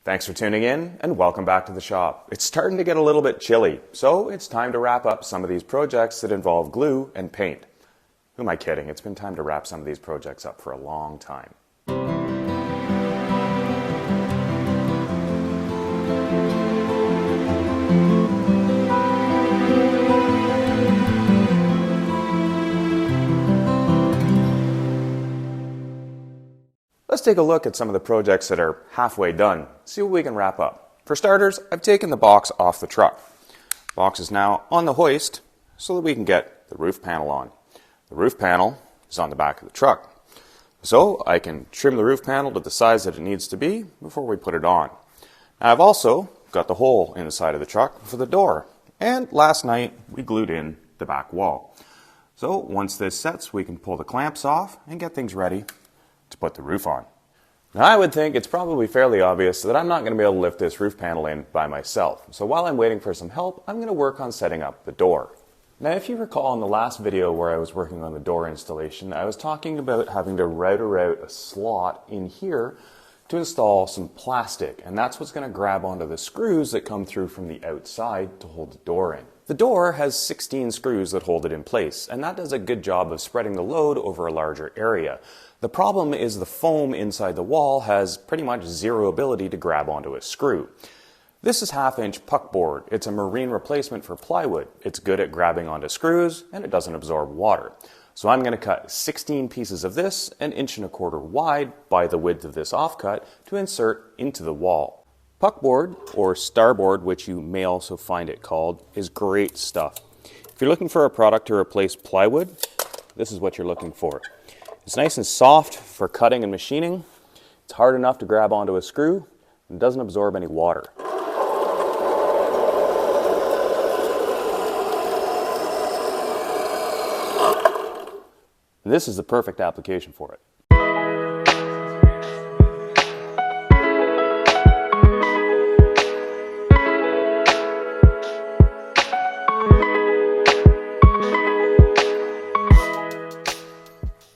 Thanks for tuning in and welcome back to the shop. It's starting to get a little bit chilly, so it's time to wrap up some of these projects that involve glue and paint. Who am I kidding? It's been time to wrap some of these projects up for a long time. Let's take a look at some of the projects that are halfway done, see what we can wrap up. For starters, I've taken the box off the truck. The box is now on the hoist so that we can get the roof panel on. The roof panel is on the back of the truck, so I can trim the roof panel to the size that it needs to be before we put it on. Now, I've also got the hole in the side of the truck for the door, and last night we glued in the back wall. So once this sets, we can pull the clamps off and get things ready to put the roof on. Now, I would think it's probably fairly obvious that I'm not going to be able to lift this roof panel in by myself. So while I'm waiting for some help, I'm going to work on setting up the door. Now, if you recall in the last video where I was working on the door installation, I was talking about having to router out a slot in here to install some plastic, and that's what's going to grab onto the screws that come through from the outside to hold the door in. The door has 16 screws that hold it in place, and that does a good job of spreading the load over a larger area. The problem is the foam inside the wall has pretty much zero ability to grab onto a screw. This is 1/2-inch puckboard. It's a marine replacement for plywood. It's good at grabbing onto screws, and it doesn't absorb water. So I'm going to cut 16 pieces of this 1.25 inches wide by the width of this offcut to insert into the wall. Puckboard, or starboard, which you may also find it called, is great stuff. If you're looking for a product to replace plywood, this is what you're looking for. It's nice and soft for cutting and machining. It's hard enough to grab onto a screw and doesn't absorb any water. This is the perfect application for it.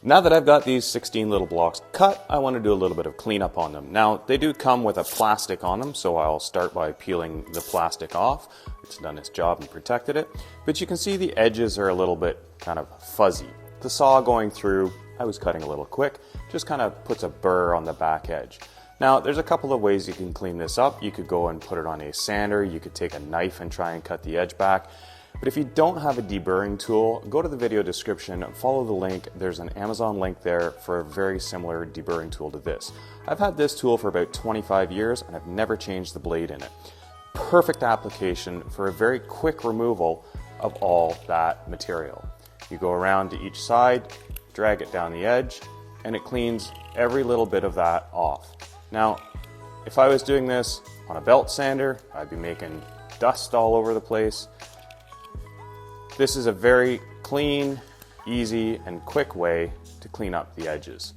Now that I've got these 16 little blocks cut, I want to do a little bit of cleanup on them. Now, they do come with a plastic on them, so I'll start by peeling the plastic off. It's done its job and protected it. But you can see the edges are a little bit kind of fuzzy. The saw going through, I was cutting a little quick, just kind of puts a burr on the back edge. Now, there's a couple of ways you can clean this up. You could go and put it on a sander. You could take a knife and try and cut the edge back. But if you don't have a deburring tool, go to the video description, follow the link. There's an Amazon link there for a very similar deburring tool to this. I've had this tool for about 25 years and I've never changed the blade in it. Perfect application for a very quick removal of all that material. You go around to each side, drag it down the edge, and it cleans every little bit of that off. Now, if I was doing this on a belt sander, I'd be making dust all over the place. This is a very clean, easy, and quick way to clean up the edges.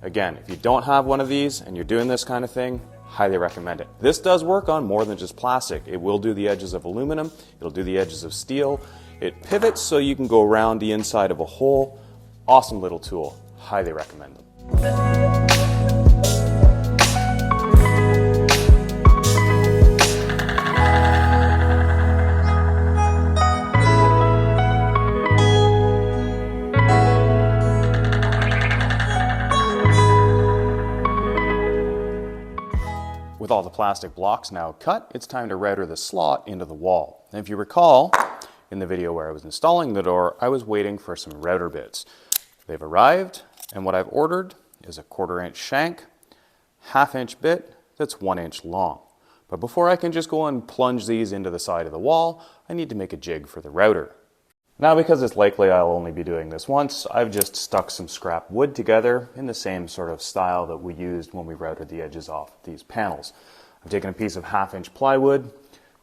Again, if you don't have one of these and you're doing this kind of thing, highly recommend it. This does work on more than just plastic. It will do the edges of aluminum, it'll do the edges of steel. It pivots so you can go around the inside of a hole. Awesome little tool, highly recommend them. With all the plastic blocks now cut, it's time to router the slot into the wall. And if you recall, in the video where I was installing the door, I was waiting for some router bits. They've arrived, and what I've ordered is a 1/4 inch shank, 1/2 inch bit that's 1 inch long. But before I can just go and plunge these into the side of the wall, I need to make a jig for the router. Now, because it's likely I'll only be doing this once, I've just stuck some scrap wood together in the same sort of style that we used when we routed the edges off these panels. I've taken a piece of 1/2 inch plywood,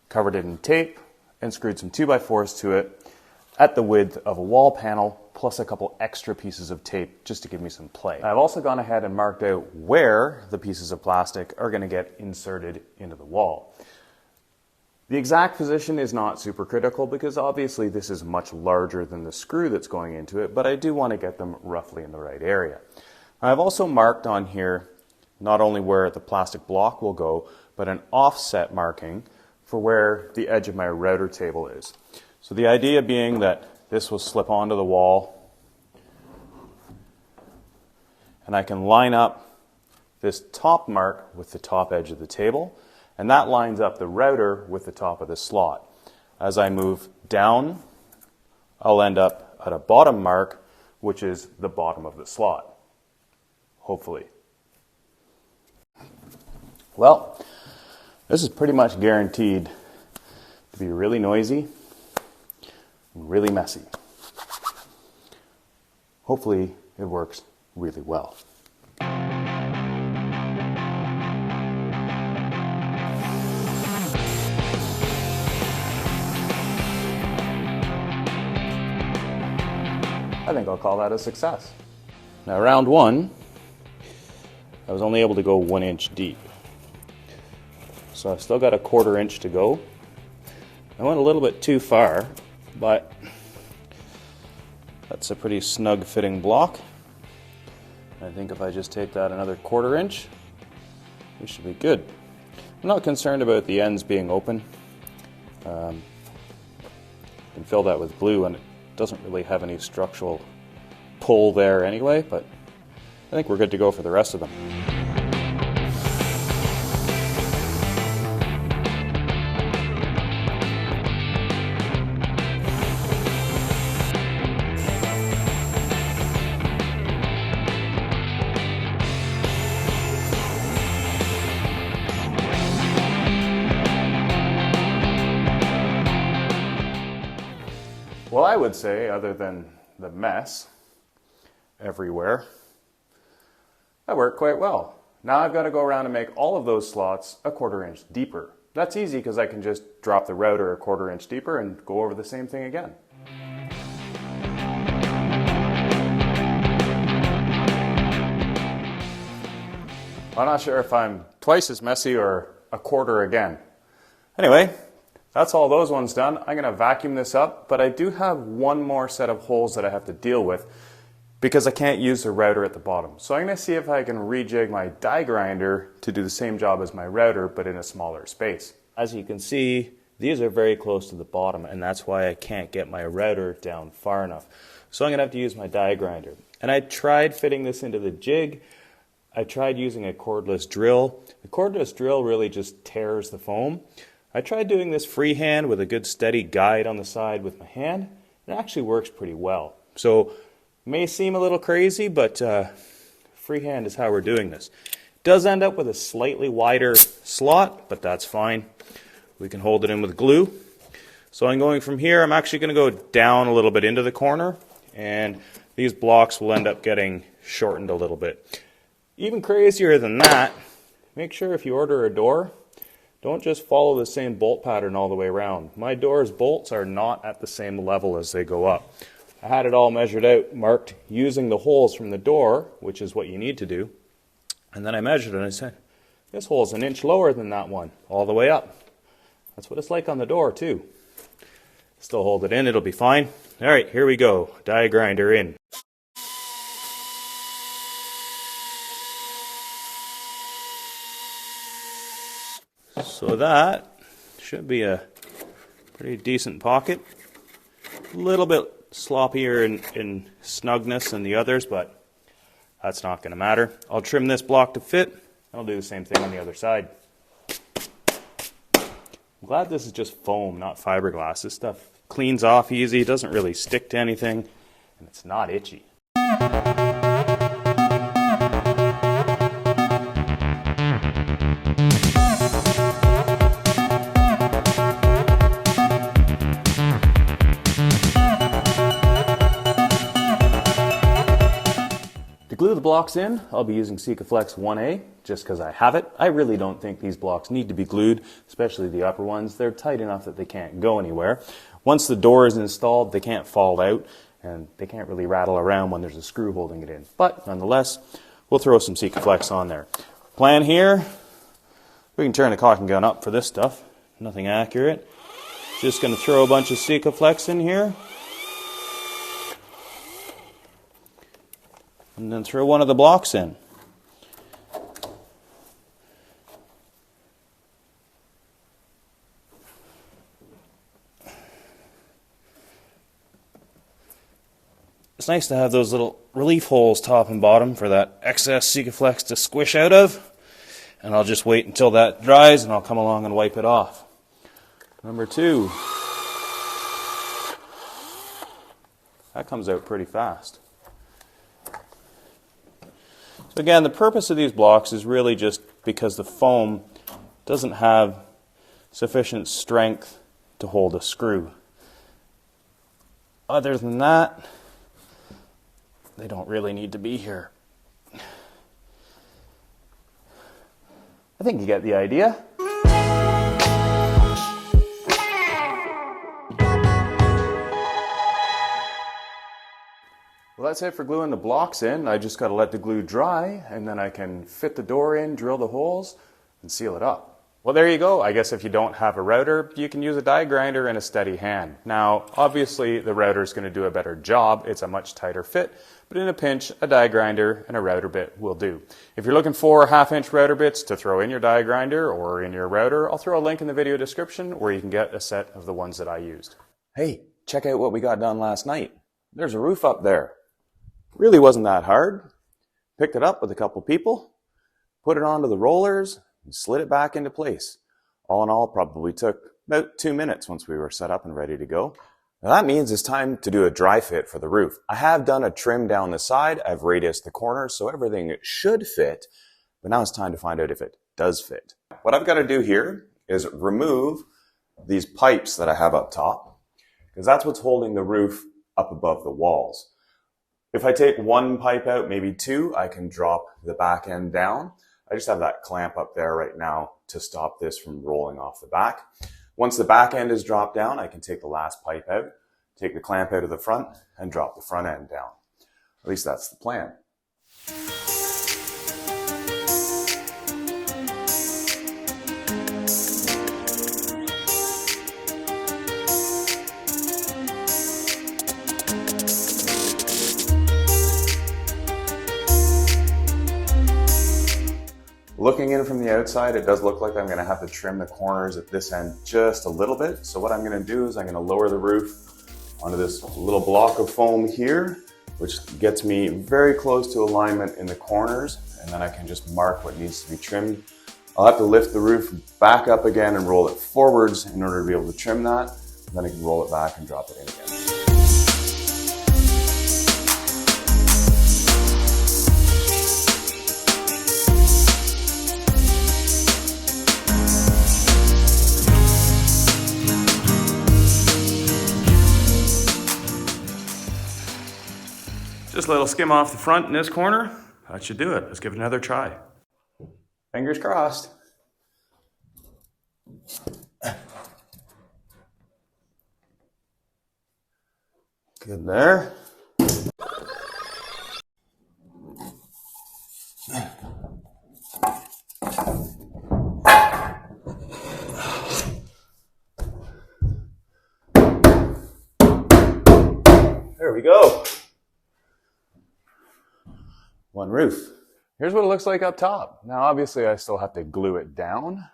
covered it in tape, and screwed some 2x4s to it at the width of a wall panel, plus a couple extra pieces of tape just to give me some play. I've also gone ahead and marked out where the pieces of plastic are going to get inserted into the wall. The exact position is not super critical because obviously this is much larger than the screw that's going into it, but I do want to get them roughly in the right area. I've also marked on here not only where the plastic block will go, but an offset marking for where the edge of my router table is. So the idea being that this will slip onto the wall, and I can line up this top mark with the top edge of the table, and that lines up the router with the top of the slot. As I move down, I'll end up at a bottom mark, which is the bottom of the slot, hopefully. Well, this is pretty much guaranteed to be really noisy and really messy. Hopefully it works really well. I think I'll call that a success. Now, round one, I was only able to go 1 inch deep. So I've still got a 1/4 inch to go. I went a little bit too far, but that's a pretty snug fitting block. I think if I just take that another 1/4 inch, we should be good. I'm not concerned about the ends being open. You can fill that with glue and it doesn't really have any structural pull there anyway, but I think we're good to go for the rest of them. Well, I would say, other than the mess everywhere, that worked quite well. Now I've got to go around and make all of those slots a 1/4 inch deeper. That's easy because I can just drop the router a 1/4 inch deeper and go over the same thing again. I'm not sure if I'm twice as messy or a 1/4 again. Anyway, that's all those ones done. I'm going to vacuum this up, but I do have one more set of holes that I have to deal with because I can't use the router at the bottom. So I'm going to see if I can rejig my die grinder to do the same job as my router, but in a smaller space. As you can see, these are very close to the bottom, and that's why I can't get my router down far enough. So I'm going to have to use my die grinder. And I tried fitting this into the jig. I tried using a cordless drill. The cordless drill really just tears the foam. I tried doing this freehand with a good steady guide on the side with my hand. It actually works pretty well. So it may seem a little crazy, but freehand is how we're doing this. It does end up with a slightly wider slot, but that's fine. We can hold it in with glue. So I'm going from here, I'm actually going to go down a little bit into the corner, and these blocks will end up getting shortened a little bit. Even crazier than that, make sure if you order a door, don't just follow the same bolt pattern all the way around. My door's bolts are not at the same level as they go up. I had it all measured out, marked using the holes from the door, which is what you need to do. And then I measured it and I said, this hole's 1 inch lower than that one, all the way up. That's what it's like on the door too. Still hold it in, it'll be fine. All right, here we go. Die grinder in. So that should be a pretty decent pocket. A little bit sloppier in snugness than the others, but that's not going to matter. I'll trim this block to fit, and I'll do the same thing on the other side. I'm glad this is just foam, not fiberglass. This stuff cleans off easy, doesn't really stick to anything, and it's not itchy. To glue the blocks in, I'll be using Sika Flex 1A, just because I have it. I really don't think these blocks need to be glued, especially the upper ones. They're tight enough that they can't go anywhere. Once the door is installed, they can't fall out, and they can't really rattle around when there's a screw holding it in. But nonetheless, we'll throw some Sika Flex on there. Plan here, we can turn the caulking gun up for this stuff. Nothing accurate. Just going to throw a bunch of Sika Flex in here. And then throw one of the blocks in. It's nice to have those little relief holes top and bottom for that excess Sika Flex to squish out of. And I'll just wait until that dries and I'll come along and wipe it off. Number 2. That comes out pretty fast. So again, the purpose of these blocks is really just because the foam doesn't have sufficient strength to hold a screw. Other than that, they don't really need to be here. I think you get the idea. Well, that's it for gluing the blocks in. I just got to let the glue dry, and then I can fit the door in, drill the holes, and seal it up. Well, there you go. I guess if you don't have a router, you can use a die grinder and a steady hand. Now, obviously, the router is going to do a better job. It's a much tighter fit, but in a pinch, a die grinder and a router bit will do. If you're looking for 1/2-inch router bits to throw in your die grinder or in your router, I'll throw a link in the video description where you can get a set of the ones that I used. Hey, check out what we got done last night. There's a roof up there. Really wasn't that hard. Picked it up with a couple people, put it onto the rollers, and slid it back into place. All in all, probably took about 2 minutes once we were set up and ready to go. Now that means it's time to do a dry fit for the roof. I have done a trim down the side. I've radiused the corners so everything should fit, but now it's time to find out if it does fit. What I've got to do here is remove these pipes that I have up top, because that's what's holding the roof up above the walls. If I take one pipe out, maybe 2, I can drop the back end down. I just have that clamp up there right now to stop this from rolling off the back. Once the back end is dropped down, I can take the last pipe out, take the clamp out of the front, and drop the front end down. At least that's the plan. Looking in from the outside, it does look like I'm going to have to trim the corners at this end just a little bit. So what I'm going to do is I'm going to lower the roof onto this little block of foam here, which gets me very close to alignment in the corners, and then I can just mark what needs to be trimmed. I'll have to lift the roof back up again and roll it forwards in order to be able to trim that. Then I can roll it back and drop it in again. Just a little skim off the front in this corner. That should do it. Let's give it another try. Fingers crossed. Good there. There we go. One roof. Here's what it looks like up top. Now obviously I still have to glue it down,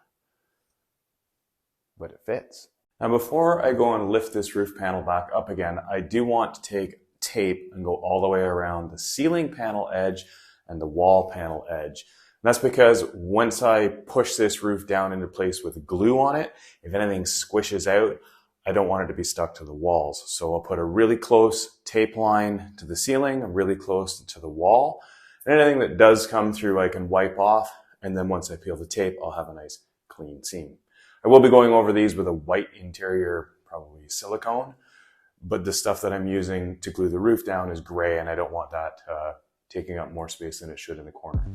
but it fits. Now before I go and lift this roof panel back up again, I do want to take tape and go all the way around the ceiling panel edge and the wall panel edge. And that's because once I push this roof down into place with glue on it, if anything squishes out, I don't want it to be stuck to the walls. So I'll put a really close tape line to the ceiling, really close to the wall. And anything that does come through, I can wipe off. And then once I peel the tape, I'll have a nice clean seam. I will be going over these with a white interior, probably silicone. But the stuff that I'm using to glue the roof down is gray, and I don't want that taking up more space than it should in the corner.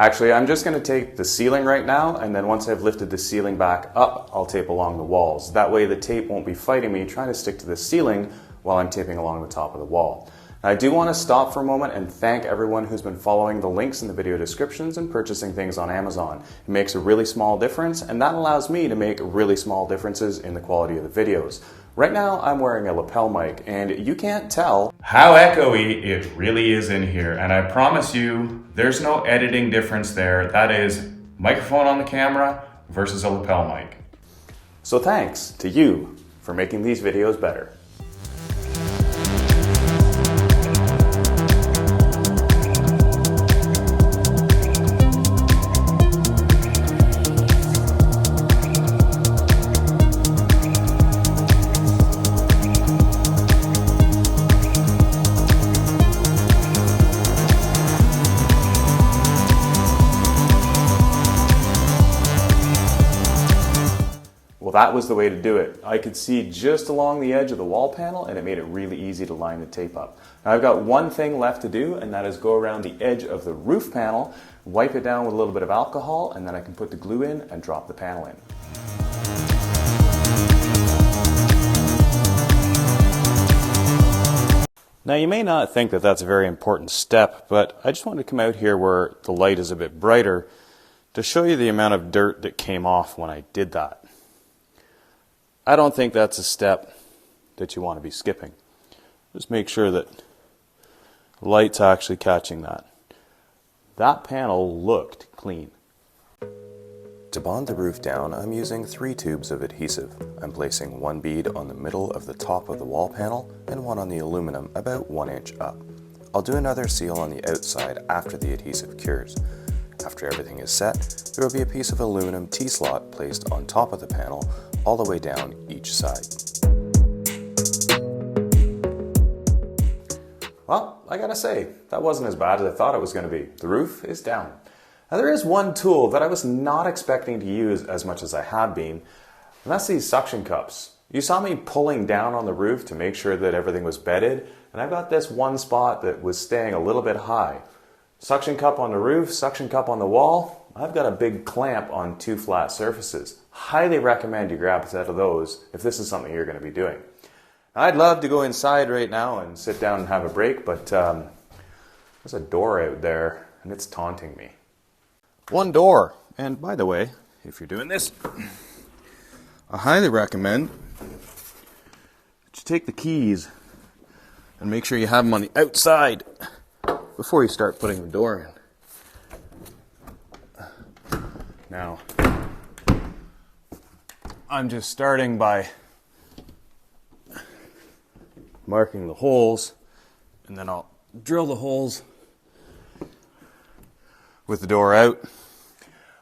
Actually, I'm just going to tape the ceiling right now, and then once I've lifted the ceiling back up, I'll tape along the walls. That way the tape won't be fighting me trying to stick to the ceiling while I'm taping along the top of the wall. Now, I do want to stop for a moment and thank everyone who's been following the links in the video descriptions and purchasing things on Amazon. It makes a really small difference, and that allows me to make really small differences in the quality of the videos. Right now I'm wearing a lapel mic and you can't tell how echoey it really is in here, and I promise you there's no editing difference there. That is microphone on the camera versus a lapel mic. So thanks to you for making these videos better. Well, that was the way to do it. I could see just along the edge of the wall panel and it made it really easy to line the tape up. Now I've got one thing left to do, and that is go around the edge of the roof panel, wipe it down with a little bit of alcohol, and then I can put the glue in and drop the panel in. Now you may not think that that's a very important step, but I just wanted to come out here where the light is a bit brighter to show you the amount of dirt that came off when I did that. I don't think that's a step that you want to be skipping. Just make sure that the light's actually catching that. That panel looked clean. To bond the roof down, I'm using 3 tubes of adhesive. I'm placing 1 bead on the middle of the top of the wall panel and 1 on the aluminum about 1 inch up. I'll do another seal on the outside after the adhesive cures. After everything is set, there will be a piece of aluminum T-slot placed on top of the panel all the way down each side. Well, I gotta say, that wasn't as bad as I thought it was going to be. The roof is down. Now there is one tool that I was not expecting to use as much as I have been, and that's these suction cups. You saw me pulling down on the roof to make sure that everything was bedded, and I've got this one spot that was staying a little bit high. Suction cup on the roof, suction cup on the wall. I've got a big clamp on 2 flat surfaces. Highly recommend you grab a set of those if this is something you're going to be doing. I'd love to go inside right now and sit down and have a break, but there's a door out there and it's taunting me. One door. And by the way, if you're doing this, I highly recommend that you take the keys and make sure you have them on the outside before you start putting the door in. Now, I'm just starting by marking the holes, and then I'll drill the holes with the door out.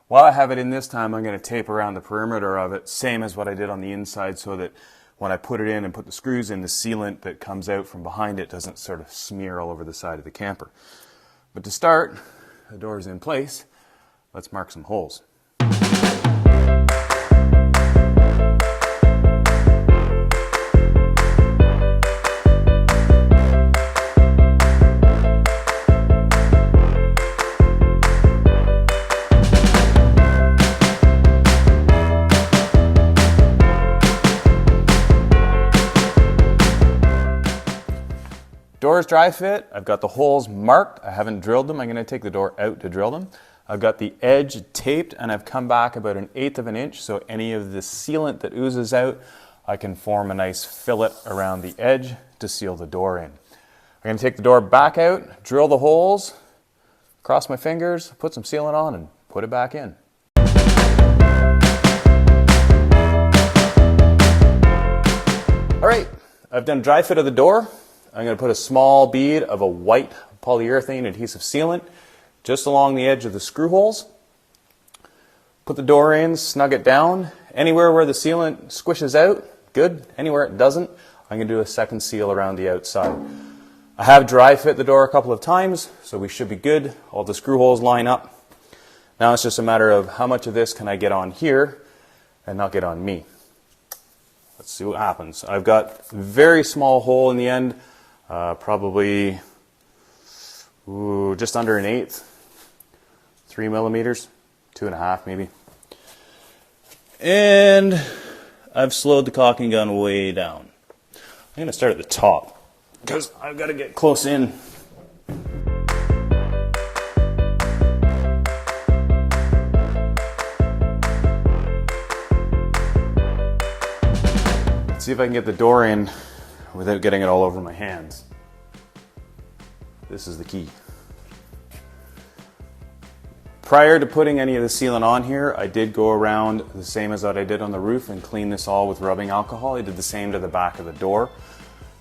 While I have it in this time, I'm going to tape around the perimeter of it, same as what I did on the inside, so that when I put it in and put the screws in, the sealant that comes out from behind it doesn't sort of smear all over the side of the camper. But to start, the door's in place. Let's mark some holes. Doors dry fit. I've got the holes marked. I haven't drilled them. I'm going to take the door out to drill them. I've got the edge taped, and I've come back about 1/8 of an inch, so any of the sealant that oozes out, I can form a nice fillet around the edge to seal the door in. I'm going to take the door back out, drill the holes, cross my fingers, put some sealant on, and put it back in. All right, I've done dry fit of the door. I'm going to put a small bead of a white polyurethane adhesive sealant just along the edge of the screw holes. Put the door in, snug it down. Anywhere where the sealant squishes out, good. Anywhere it doesn't, I'm going to do a second seal around the outside. I have dry fit the door a couple of times, so we should be good. All the screw holes line up. Now it's just a matter of how much of this can I get on here and not get on me. Let's see what happens. I've got a very small hole in the end, probably just under 1/8, 3 millimeters, 2.5 maybe. And I've slowed the caulking gun way down. I'm going to start at the top because I've got to get close in. see if I can get the door in without getting it all over my hands. This is the key. Prior to putting any of the sealant on here, I did go around the same as that I did on the roof and clean this all with rubbing alcohol. I did the same to the back of the door.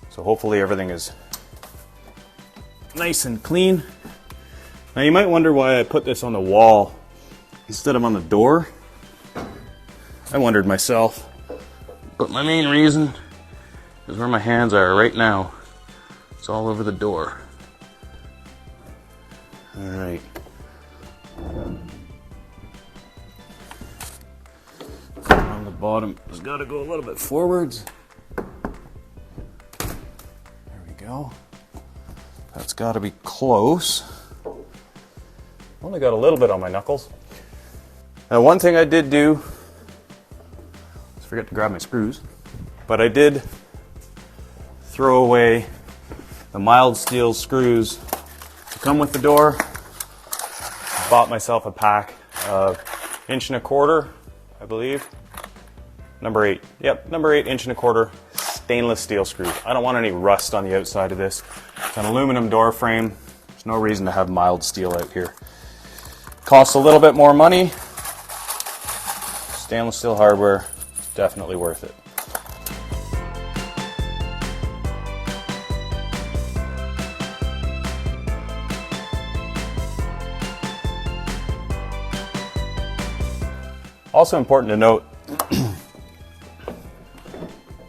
So hopefully everything is nice and clean. Now you might wonder why I put this on the wall instead of on the door. I wondered myself, but my main reason is where my hands are right now. It's all over the door. All right. On the bottom, it's got to go a little bit forwards. There we go. That's got to be close. Only got a little bit on my knuckles. Now, one thing I did do, let's forget to grab my screws, but I did throw away the mild steel screws to come with the door. Bought myself a pack of 1.25 inch, I believe. Number 8. Yep, number 8 1.25 inch stainless steel screws. I don't want any rust on the outside of this. It's an aluminum door frame. There's no reason to have mild steel out here. Costs a little bit more money. Stainless steel hardware, definitely worth it. Also important to note that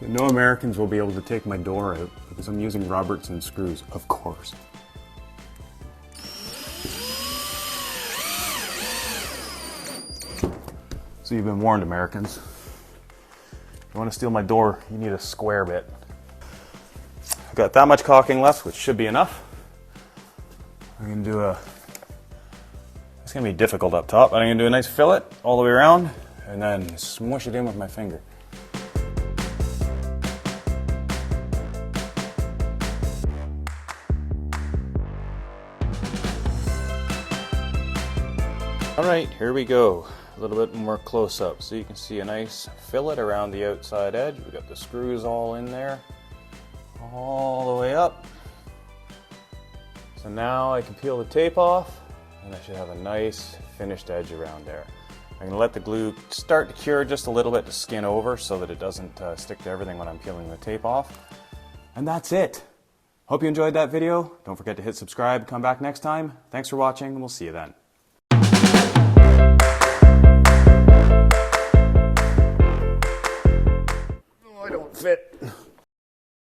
no Americans will be able to take my door out because I'm using Robertson screws, of course. So you've been warned, Americans. If you want to steal my door, you need a square bit. I've got that much caulking left, which should be enough. I'm going to do it's going to be difficult up top, but I'm going to do a nice fillet all the way around and then smush it in with my finger. All right, here we go. A little bit more close up so you can see a nice fillet around the outside edge. We've got the screws all in there, all the way up. So now I can peel the tape off and I should have a nice finished edge around there. I'm going to let the glue start to cure just a little bit to skin over so that it doesn't stick to everything when I'm peeling the tape off. And that's it. Hope you enjoyed that video. Don't forget to hit subscribe. Come back next time. Thanks for watching and we'll see you then. Oh, I don't fit.